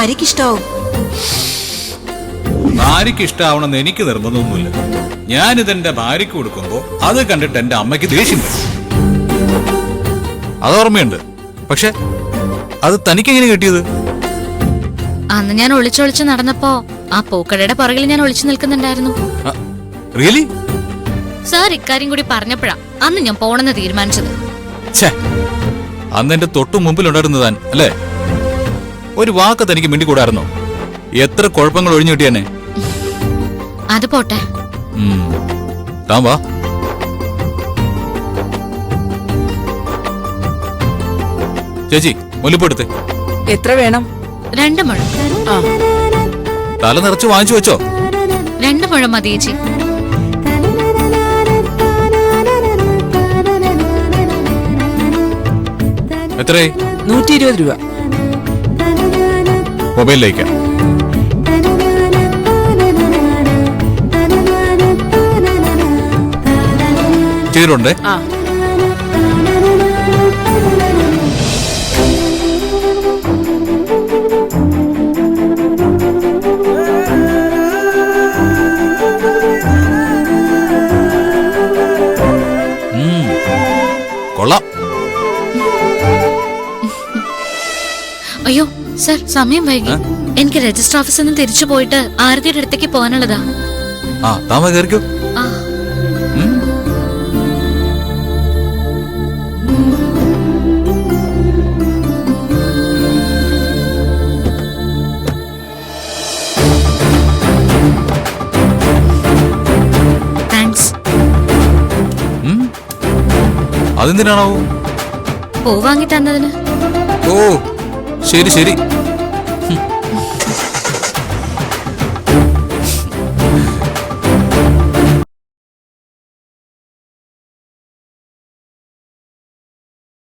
ആരിക്കിഷ്ടാവും? ഭാര്യയ്ക്ക് ഇഷ്ടാവണമെന്ന് എനിക്ക് നിർബന്ധമൊന്നുമില്ല. ഞാനിതെന്റെ ഭാര്യയ്ക്ക് കൊടുക്കുമ്പോ അത് കണ്ടിട്ട് എന്റെ അമ്മയ്ക്ക് ദേഷ്യം വരും. അത് ഓർമ്മയുണ്ട്. പക്ഷെ അത് തനിക്കെങ്ങനെ കിട്ടിയത്? അന്ന് ഞാൻ ഒളിച്ചൊളിച്ച് നടന്നപ്പോ ആ പൂക്കടയുടെ പുറകിൽ ഞാൻ ഒളിച്ചു നിൽക്കുന്നുണ്ടായിരുന്നു. റിയലി? സാർ ഇക്കാര്യം കൂടി പറഞ്ഞപ്പോഴാ അന്ന് ഞാൻ പോണെന്ന് തീരുമാനിച്ചത്. അന്ന് എന്റെ തൊട്ടു മുമ്പിലുണ്ടായിരുന്നു താൻ അല്ലേ? ഒരു വാക്ക് തനിക്ക് മിണ്ടിക്കൂടായിരുന്നോ? എത്ര കുഴപ്പങ്ങൾ ഒഴിഞ്ഞു കിട്ടിയെന്നെ. അത് പോട്ടെ, താൻ വാ. ചേച്ചി മുല്ലപ്പെടുത്ത്. എത്ര വേണം? 2 മുഴം. തല നിറച്ച് വാങ്ങിച്ചു വെച്ചോ? 2 മുഴം മതി ചേച്ചി. എത്രയായി? 120 രൂപ. മൊബൈലിലേക്ക്. ചെയ്തിട്ടുണ്ടേ. കൊള്ളാം. അയ്യോ സർ, സമയം വൈകി. എനിക്ക് രജിസ്റ്റർ ഓഫീസിൽ നിന്ന് തിരിച്ചു പോയിട്ട് ആരതിയുടെ അടുത്തേക്ക് പോകാനുള്ളതാ. താമ കയറിക്കോ. താങ്ക്സ്. അതെന്തിനാണോ? പൂ വാങ്ങി തന്നതിന്. ഓ ശരി ശരി.